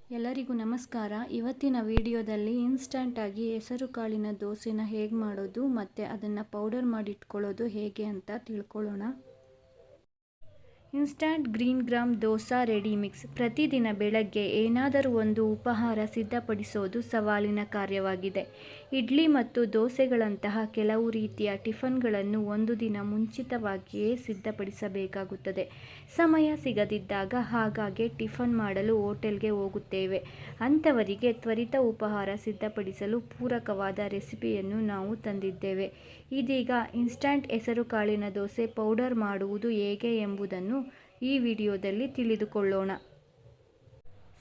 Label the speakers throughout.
Speaker 1: ಎಲ್ಲರಿಗೂ ನಮಸ್ಕಾರ. ಇವತ್ತಿನ ವಿಡಿಯೋದಲ್ಲಿ ಇನ್ಸ್ಟಂಟಾಗಿ ಹೆಸರು ಕಾಳಿನ ದೋಸೆನ ಹೇಗೆ ಮಾಡೋದು ಮತ್ತು ಅದನ್ನು ಪೌಡರ್ ಮಾಡಿ ಇಟ್ಕೊಳ್ಳೋದು ಹೇಗೆ ಅಂತ ತಿಳ್ಕೊಳ್ಳೋಣ. Instant green gram dosa ready mix. ಪ್ರತಿದಿನ ಬೆಳಗ್ಗೆ ಏನಾದರೂ ಒಂದು ಉಪಹಾರ ಸಿದ್ಧಪಡಿಸೋದು ಸವಾಲಿನ ಕಾರ್ಯವಾಗಿದೆ. ಇಡ್ಲಿ ಮತ್ತು ದೋಸೆಗಳಂತಹ ಕೆಲವು ರೀತಿಯ ಟಿಫನ್ಗಳನ್ನು ಒಂದು ದಿನ ಮುಂಚಿತವಾಗಿಯೇ ಸಿದ್ಧಪಡಿಸಬೇಕಾಗುತ್ತದೆ. ಸಮಯ ಸಿಗದಿದ್ದಾಗ ಆಗಾಗ್ಗೆ ಟಿಫನ್ ಮಾಡಲು ಹೋಟೆಲ್ಗೆ ಹೋಗುತ್ತೇವೆ. ಅಂಥವರಿಗೆ ತ್ವರಿತ ಉಪಹಾರ ಸಿದ್ಧಪಡಿಸಲು ಪೂರಕವಾದ ರೆಸಿಪಿಯನ್ನು ನಾವು ತಂದಿದ್ದೇವೆ. ಇದೀಗ ಇನ್ಸ್ಟಂಟ್ ಹೆಸರು ಕಾಳಿನ ದೋಸೆ ಪೌಡರ್ ಮಾಡುವುದು ಹೇಗೆ ಎಂಬುದನ್ನು ಈ ವಿಡಿಯೋದಲ್ಲಿ ತಿಳಿದುಕೊಳ್ಳೋಣ.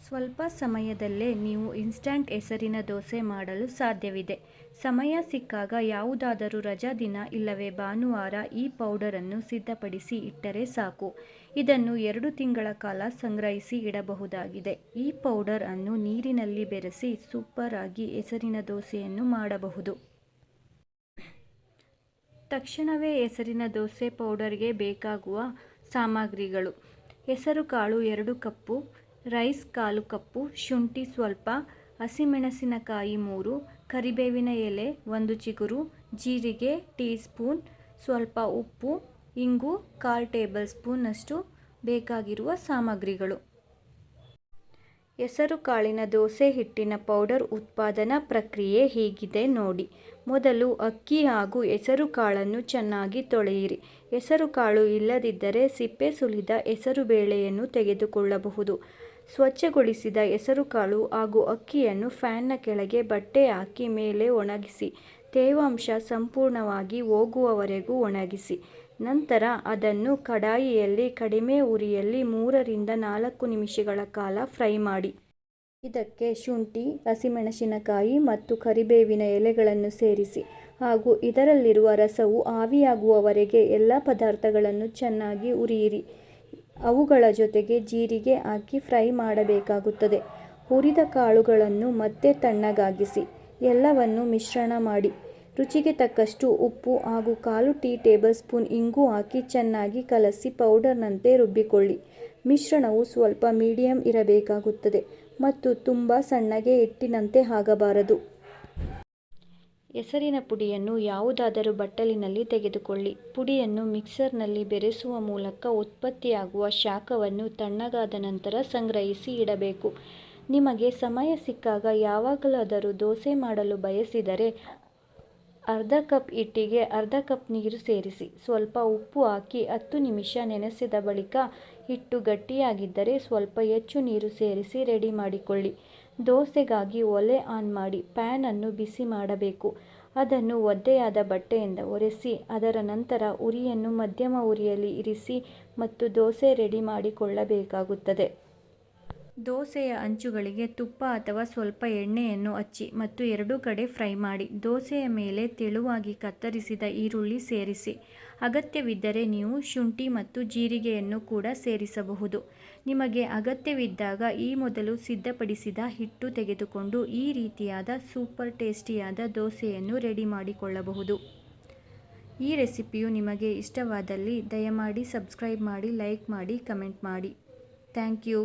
Speaker 1: ಸ್ವಲ್ಪ ಸಮಯದಲ್ಲೇ ನೀವು ಇನ್ಸ್ಟಂಟ್ ಹೆಸರಿನ ದೋಸೆ ಮಾಡಲು ಸಾಧ್ಯವಿದೆ. ಸಮಯ ಸಿಕ್ಕಾಗ ಯಾವುದಾದರೂ ರಜಾ ದಿನ ಇಲ್ಲವೇ ಭಾನುವಾರ ಈ ಪೌಡರನ್ನು ಸಿದ್ಧಪಡಿಸಿ ಇಟ್ಟರೆ ಸಾಕು. ಇದನ್ನು 2 ತಿಂಗಳ ಕಾಲ ಸಂಗ್ರಹಿಸಿ ಇಡಬಹುದಾಗಿದೆ. ಈ ಪೌಡರ್ ಅನ್ನು ನೀರಿನಲ್ಲಿ ಬೆರೆಸಿ ಸೂಪರ್ ಆಗಿ ಹೆಸರಿನ ದೋಸೆಯನ್ನು ಮಾಡಬಹುದು. ತಕ್ಷಣವೇ ಹೆಸರಿನ ದೋಸೆ ಪೌಡರ್ಗೆ ಬೇಕಾಗುವ ಸಾಮಗ್ರಿಗಳು: ಹೆಸರು ಕಾಳು 2 ಕಪ್ಪು, ರೈಸ್ 1/4 ಕಪ್ಪು, ಶುಂಠಿ ಸ್ವಲ್ಪ, ಹಸಿಮೆಣಸಿನಕಾಯಿ 3, ಕರಿಬೇವಿನ ಎಲೆ 1 ಚಿಗುರು, ಜೀರಿಗೆ ಟೀ ಸ್ಪೂನ್, ಸ್ವಲ್ಪ ಉಪ್ಪು, ಇಂಗು 1/4 ಟೇಬಲ್ ಸ್ಪೂನ್ನಷ್ಟು. ಬೇಕಾಗಿರುವ ಸಾಮಗ್ರಿಗಳು: ಹೆಸರು ಕಾಳಿನ ದೋಸೆ ಹಿಟ್ಟಿನ ಪೌಡರ್ ಉತ್ಪಾದನಾ ಪ್ರಕ್ರಿಯೆ ಹೀಗಿದೆ ನೋಡಿ. ಮೊದಲು ಅಕ್ಕಿ ಹಾಗೂ ಹೆಸರು ಕಾಳನ್ನು ಚೆನ್ನಾಗಿ ತೊಳೆಯಿರಿ. ಹೆಸರು ಕಾಳು ಇಲ್ಲದಿದ್ದರೆ ಸಿಪ್ಪೆ ಸುಲಿದ ಹೆಸರು ಬೇಳೆಯನ್ನು ತೆಗೆದುಕೊಳ್ಳಬಹುದು. ಸ್ವಚ್ಛಗೊಳಿಸಿದ ಹೆಸರು ಕಾಳು ಹಾಗೂ ಅಕ್ಕಿಯನ್ನು ಫ್ಯಾನ್ನ ಕೆಳಗೆ ಬಟ್ಟೆ ಹಾಕಿ ಮೇಲೆ ಒಣಗಿಸಿ. ತೇವಾಂಶ ಸಂಪೂರ್ಣವಾಗಿ ಹೋಗುವವರೆಗೂ ಒಣಗಿಸಿ. ನಂತರ ಅದನ್ನು ಕಡಾಯಿಯಲ್ಲಿ ಕಡಿಮೆ ಉರಿಯಲ್ಲಿ 3 ರಿಂದ 4 ನಿಮಿಷಗಳ ಕಾಲ ಫ್ರೈ ಮಾಡಿ. ಇದಕ್ಕೆ ಶುಂಠಿ, ಹಸಿಮೆಣಸಿನಕಾಯಿ ಮತ್ತು ಕರಿಬೇವಿನ ಎಲೆಗಳನ್ನು ಸೇರಿಸಿ ಹಾಗೂ ಇದರಲ್ಲಿರುವ ರಸವು ಆವಿಯಾಗುವವರೆಗೆ ಎಲ್ಲ ಪದಾರ್ಥಗಳನ್ನು ಚೆನ್ನಾಗಿ ಹುರಿಯಿರಿ. ಅವುಗಳ ಜೊತೆಗೆ ಜೀರಿಗೆ ಹಾಕಿ ಫ್ರೈ ಮಾಡಬೇಕಾಗುತ್ತದೆ. ಹುರಿದ ಕಾಳುಗಳನ್ನು ಮತ್ತೆ ತಣ್ಣಗಾಗಿಸಿ. ಎಲ್ಲವನ್ನು ಮಿಶ್ರಣ ಮಾಡಿ. ರುಚಿಗೆ ತಕ್ಕಷ್ಟು ಉಪ್ಪು ಹಾಗೂ 1/4 ಟೀ ಟೇಬಲ್ ಸ್ಪೂನ್ ಇಂಗು ಹಾಕಿ ಚೆನ್ನಾಗಿ ಕಲಸಿ ಪೌಡರ್ನಂತೆ ರುಬ್ಬಿಕೊಳ್ಳಿ. ಮಿಶ್ರಣವು ಸ್ವಲ್ಪ ಮೀಡಿಯಂ ಇರಬೇಕಾಗುತ್ತದೆ ಮತ್ತು ತುಂಬ ಸಣ್ಣಗೆ ಹಿಟ್ಟಿನಂತೆ ಆಗಬಾರದು. ಹೆಸರಿನ ಪುಡಿಯನ್ನು ಯಾವುದಾದರೂ ಬಟ್ಟಲಿನಲ್ಲಿ ತೆಗೆದುಕೊಳ್ಳಿ. ಪುಡಿಯನ್ನು ಮಿಕ್ಸರ್ನಲ್ಲಿ ಬೆರೆಸುವ ಮೂಲಕ ಉತ್ಪತ್ತಿಯಾಗುವ ಶಾಖವನ್ನು ತಣ್ಣಗಾದ ನಂತರ ಸಂಗ್ರಹಿಸಿ ಇಡಬೇಕು. ನಿಮಗೆ ಸಮಯ ಸಿಕ್ಕಾಗ ಯಾವಾಗಲಾದರೂ ದೋಸೆ ಮಾಡಲು ಬಯಸಿದರೆ ಅರ್ಧ ಕಪ್ ಹಿಟ್ಟಿಗೆ ಅರ್ಧ ಕಪ್ ನೀರು ಸೇರಿಸಿ ಸ್ವಲ್ಪ ಉಪ್ಪು ಹಾಕಿ 10 ನಿಮಿಷ ನೆನೆಸಿದ ಬಳಿಕ ಹಿಟ್ಟು ಗಟ್ಟಿಯಾಗಿದ್ದರೆ ಸ್ವಲ್ಪ ಹೆಚ್ಚು ನೀರು ಸೇರಿಸಿ ರೆಡಿ ಮಾಡಿಕೊಳ್ಳಿ. ದೋಸೆಗಾಗಿ ಒಲೆ ಆನ್ ಮಾಡಿ ಪ್ಯಾನ್ ಅನ್ನು ಬಿಸಿ ಮಾಡಬೇಕು. ಅದನ್ನು ಒದ್ದೆಯಾದ ಬಟ್ಟೆಯಿಂದ ಒರೆಸಿ ಅದರ ನಂತರ ಉರಿಯನ್ನು ಮಧ್ಯಮ ಉರಿಯಲ್ಲಿ ಇರಿಸಿ ಮತ್ತು ದೋಸೆ ರೆಡಿ ಮಾಡಿಕೊಳ್ಳಬೇಕಾಗುತ್ತದೆ. ದೋಸೆಯ ಅಂಚುಗಳಿಗೆ ತುಪ್ಪ ಅಥವಾ ಸ್ವಲ್ಪ ಎಣ್ಣೆಯನ್ನು ಹಚ್ಚಿ ಮತ್ತು 2 ಕಡೆ ಫ್ರೈ ಮಾಡಿ. ದೋಸೆಯ ಮೇಲೆ ತೆಳುವಾಗಿ ಕತ್ತರಿಸಿದ ಈರುಳ್ಳಿ ಸೇರಿಸಿ. ಅಗತ್ಯವಿದ್ದರೆ ನೀವು ಶುಂಠಿ ಮತ್ತು ಜೀರಿಗೆಯನ್ನು ಕೂಡ ಸೇರಿಸಬಹುದು. ನಿಮಗೆ ಅಗತ್ಯವಿದ್ದಾಗ ಈ ಮೊದಲು ಸಿದ್ಧಪಡಿಸಿದ ಹಿಟ್ಟು ತೆಗೆದುಕೊಂಡು ಈ ರೀತಿಯಾದ ಸೂಪರ್ ಟೇಸ್ಟಿಯಾದ ದೋಸೆಯನ್ನು ರೆಡಿ ಮಾಡಿಕೊಳ್ಳಬಹುದು. ಈ ರೆಸಿಪಿಯು ನಿಮಗೆ ಇಷ್ಟವಾದಲ್ಲಿ ದಯಮಾಡಿ ಸಬ್ಸ್ಕ್ರೈಬ್ ಮಾಡಿ, ಲೈಕ್ ಮಾಡಿ, ಕಮೆಂಟ್ ಮಾಡಿ. Thank you.